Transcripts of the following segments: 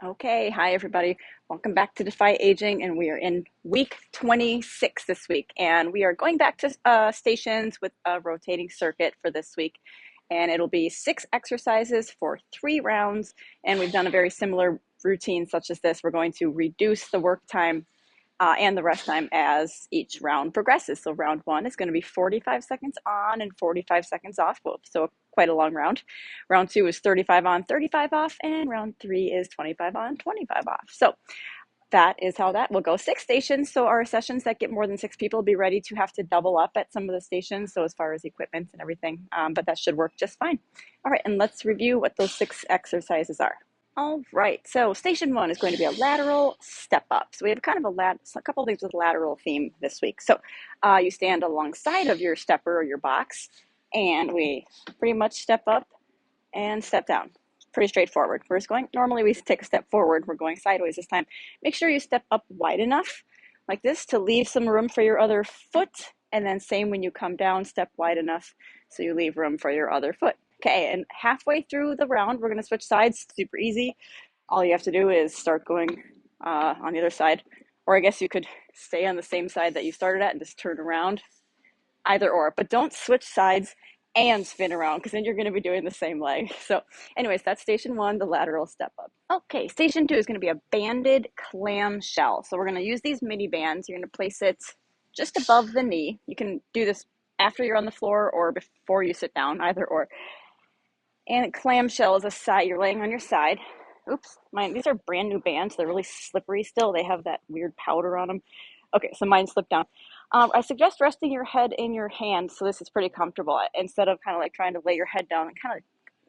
Okay, hi everybody. Welcome back to Defy Aging, and we are in week 26 this week, and we are going back to stations with a rotating circuit for this week, and it'll be 6 exercises for 3 rounds, and we've done a very similar routine such as this. We're going to reduce the work time and the rest time as each round progresses. So round 1 is going to be 45 seconds on and 45 seconds off, so quite a long round. Round 2 is 35 on, 35 off, and round 3 is 25 on, 25 off. So that is how that will go. 6 stations, so our sessions that get more than 6 people will be ready to have to double up at some of the stations, so as far as equipment and everything, but that should work just fine. All right, and let's review what those 6 exercises are. All right, so station 1 is going to be a lateral step up. So we have kind of a couple of things with lateral theme this week. So you stand alongside of your stepper or your box, and we pretty much step up and step down. Pretty straightforward. Normally we take a step forward. We're going sideways this time. Make sure you step up wide enough like this to leave some room for your other foot. And then same when you come down, step wide enough so you leave room for your other foot. Okay, and halfway through the round, we're going to switch sides. Super easy. All you have to do is start going on the other side. Or I guess you could stay on the same side that you started at and just turn around. Either or. But don't switch sides and spin around, because then you're going to be doing the same leg. So anyways, that's station 1, the lateral step up. Okay, station 2 is going to be a banded clamshell. So we're going to use these mini bands. You're going to place it just above the knee. You can do this after you're on the floor or before you sit down, either or. And clamshell is a side, you're laying on your side. Oops, these are brand new bands. They're really slippery still. They have that weird powder on them. Okay, so mine slipped down. I suggest resting your head in your hand, so this is pretty comfortable, instead of kind of like trying to lay your head down. It kind of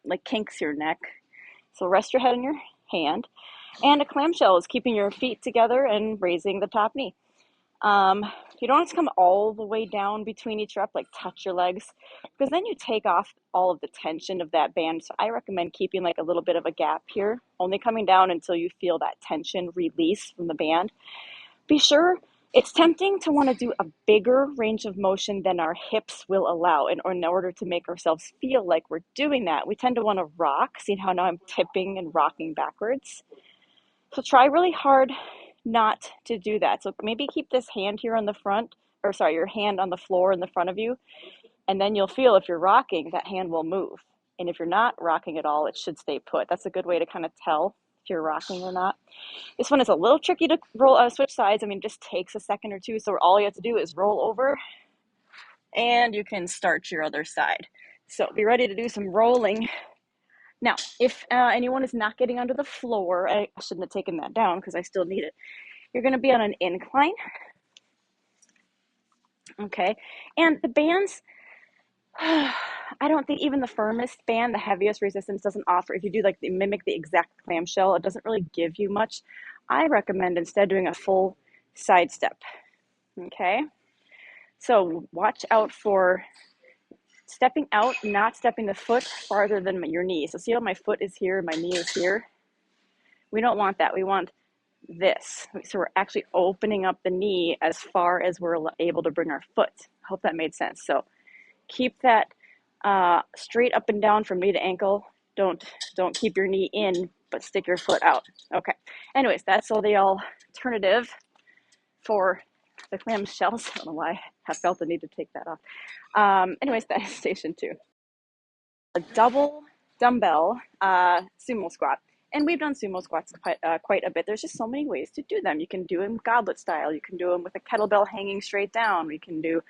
like kinks your neck. So rest your head in your hand. And a clamshell is keeping your feet together and raising the top knee. You don't have to come all the way down between each rep, like touch your legs, because then you take off all of the tension of that band. So I recommend keeping like a little bit of a gap here, only coming down until you feel that tension release from the band. Be sure, it's tempting to want to do a bigger range of motion than our hips will allow in order to make ourselves feel like we're doing that. We tend to want to rock. See how now I'm tipping and rocking backwards? So try really hard not to do that. So maybe keep this hand here on the front, or sorry, your hand on the floor in the front of you, and then you'll feel if you're rocking, that hand will move. And if you're not rocking at all, it should stay put. That's a good way to kind of tell if you're rocking or not. This one is a little tricky to switch sides. I mean, it just takes a second or two. So all you have to do is roll over, and you can start your other side. So be ready to do some rolling. Now, if anyone is not getting under the floor, I shouldn't have taken that down because I still need it. You're going to be on an incline. Okay. And the bands, I don't think even the firmest band, the heaviest resistance, doesn't offer, if you do like mimic the exact clamshell, it doesn't really give you much. I recommend instead doing a full side step. Okay. So watch out for stepping out, not stepping the foot farther than your knee. So see how my foot is here, my knee is here? We don't want that. We want this. So we're actually opening up the knee as far as we're able to bring our foot. I hope that made sense. So keep that straight up and down from knee to ankle. Don't keep your knee in, but stick your foot out. Okay. Anyways, that's all the alternative for the clamshells. I don't know why I have felt the need to take that off. Anyways, that is station 2. A double dumbbell sumo squat. And we've done sumo squats quite a bit. There's just so many ways to do them. You can do them goblet style. You can do them with a kettlebell hanging straight down. We can do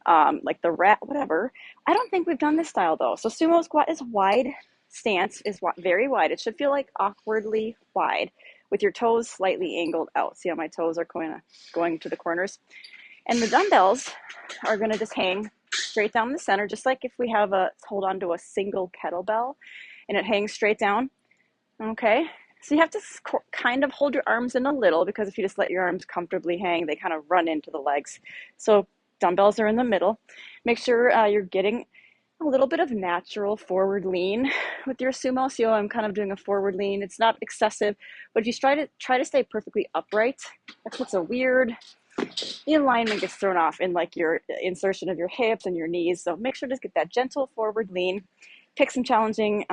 like the rat, whatever. I don't think we've done this style though. So sumo squat is wide. Stance is very wide. It should feel like awkwardly wide with your toes slightly angled out. See how my toes are going to the corners? And the dumbbells are going to just hang straight down the center, just like if we have hold on to a single kettlebell and it hangs straight down. Okay, so you have to kind of hold your arms in a little, because if you just let your arms comfortably hang, they kind of run into the legs. So dumbbells are in the middle. Make sure you're getting a little bit of natural forward lean with your sumo. So I'm kind of doing a forward lean. It's not excessive, but if you try to stay perfectly upright, that puts a weird, the alignment gets thrown off in like your insertion of your hips and your knees. So make sure to get that gentle forward lean. pick some challenging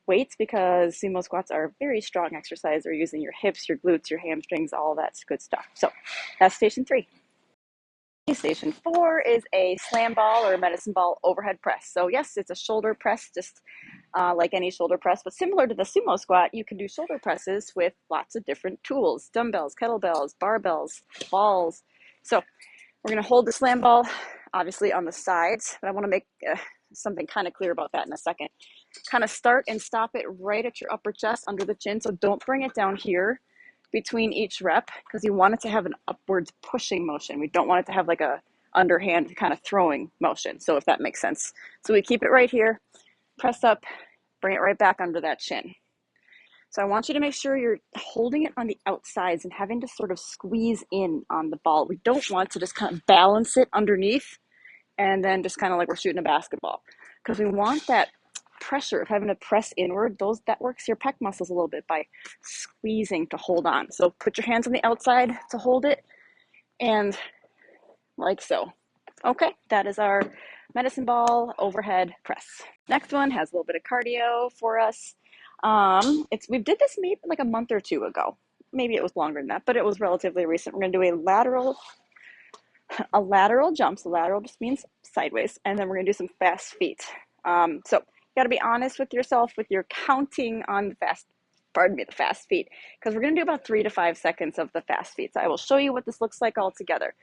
weights because sumo squats are a very strong exercise. They're using your hips, your glutes, your hamstrings, all that good stuff. So that's station 3. Station 4 is a slam ball or a medicine ball overhead press. So yes, it's a shoulder press, just like any shoulder press, but similar to the sumo squat, you can do shoulder presses with lots of different tools, dumbbells, kettlebells, barbells, balls. So we're going to hold the slam ball, obviously on the sides, but I want to make something kind of clear about that in a second. Kind of start and stop it right at your upper chest under the chin. So don't bring it down here between each rep because you want it to have an upwards pushing motion. We don't want it to have like a underhand kind of throwing motion. So if that makes sense. So we keep it right here, press up, bring it right back under that chin. So I want you to make sure you're holding it on the outsides and having to sort of squeeze in on the ball. We don't want to just kind of balance it underneath and then just kind of like we're shooting a basketball because we want that pressure of having to press inward. That works your pec muscles a little bit by squeezing to hold on. So put your hands on the outside to hold it and like so. Okay, that is our medicine ball overhead press. Next one has a little bit of cardio for us. We did this maybe like a month or 2 ago. Maybe it was longer than that, but it was relatively recent. We're going to do a lateral jump. So lateral just means sideways, and then we're going to do some fast feet. So you got to be honest with yourself with your counting on the fast feet, because we're going to do about 3 to 5 seconds of the fast feet. So I will show you what this looks like all together.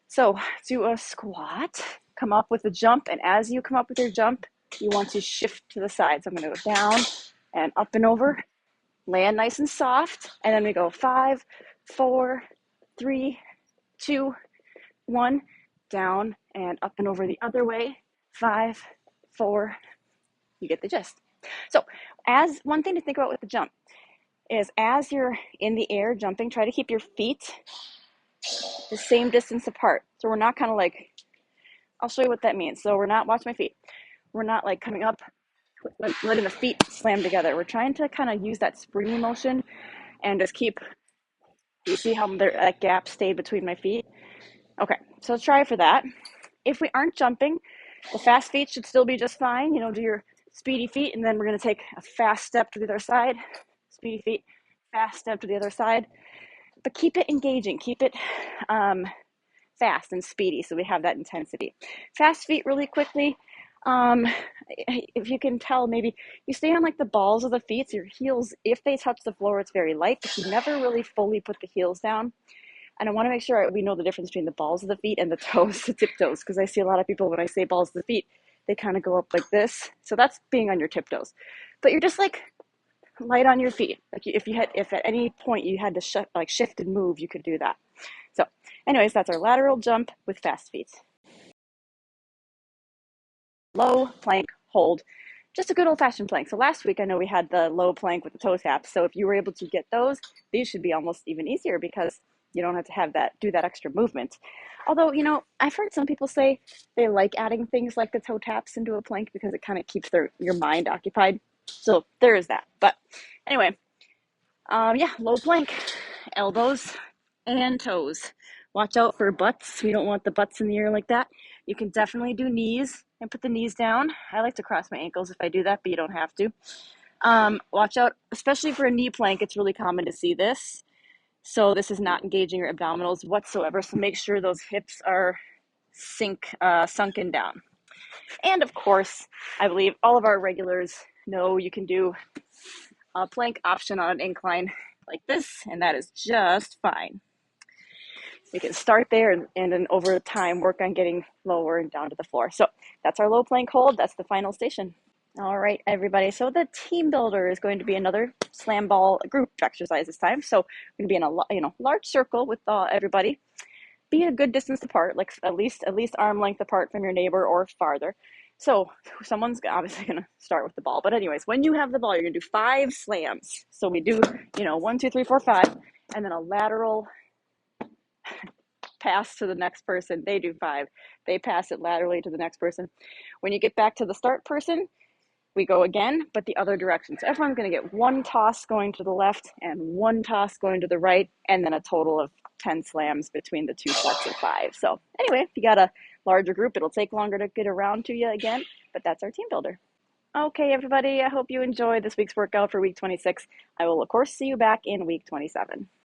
So do a squat, come up with a jump, and as you come up with your jump, you want to shift to the side. So I'm going to go down and up and over, land nice and soft, and then we go 5, 4, 3, 2, 1, down and up and over the other way, 5, 4, you get the gist. So as one thing to think about with the jump is as you're in the air jumping, try to keep your feet the same distance apart. So we're not kind of like, I'll show you what that means. So we're not, watch my feet. We're not like coming up, letting the feet slam together. We're trying to kind of use that springy motion and just keep, you see how that gap stayed between my feet? Okay, so let's try for that. If we aren't jumping, the fast feet should still be just fine. Do your speedy feet, and then we're going to take a fast step to the other side. Speedy feet, fast step to the other side. But keep it engaging. Keep it fast and speedy so we have that intensity. Fast feet really quickly. If you can tell, maybe you stay on like the balls of the feet. So your heels, if they touch the floor, it's very light, but you never really fully put the heels down. And I want to make sure we know the difference between the balls of the feet and the toes, the tiptoes, because I see a lot of people when I say balls of the feet, they kind of go up like this. So that's being on your tiptoes. But you're just like light on your feet. Like if at any point you had to shift and move, you could do that. So anyways, that's our lateral jump with fast feet. Low plank hold, just a good old-fashioned plank. So last week I know we had the low plank with the toe taps. So if you were able to get those, these should be almost even easier because you don't have to do that extra movement. Although, I've heard some people say they like adding things like the toe taps into a plank because it kind of keeps your mind occupied. So there is that. But anyway, low plank, elbows and toes. Watch out for butts. We don't want the butts in the air like that. You can definitely do knees and put the knees down. I like to cross my ankles if I do that, but you don't have to. Watch out, especially for a knee plank. It's really common to see this. So this is not engaging your abdominals whatsoever. So make sure those hips are sunken down. And of course, I believe all of our regulars know you can do a plank option on an incline like this, and that is just fine. We can start there and then over time work on getting lower and down to the floor. So that's our low plank hold. That's the final station. All right, everybody. So the team builder is going to be another slam ball group exercise this time. So we're going to be in a large circle with everybody. Be a good distance apart, like at least arm length apart from your neighbor or farther. So someone's obviously going to start with the ball. But anyways, when you have the ball, you're going to do 5 slams. So we do, 1, 2, 3, 4, 5, and then a lateral pass to the next person. They do 5. They pass it laterally to the next person. When you get back to the start person, we go again, but the other direction. So everyone's going to get 1 toss going to the left and 1 toss going to the right, and then a total of 10 slams between the 2 sets of 5. So anyway, if you got a larger group, it'll take longer to get around to you again, but that's our team builder. Okay, everybody, I hope you enjoyed this week's workout for week 26. I will, of course, see you back in week 27.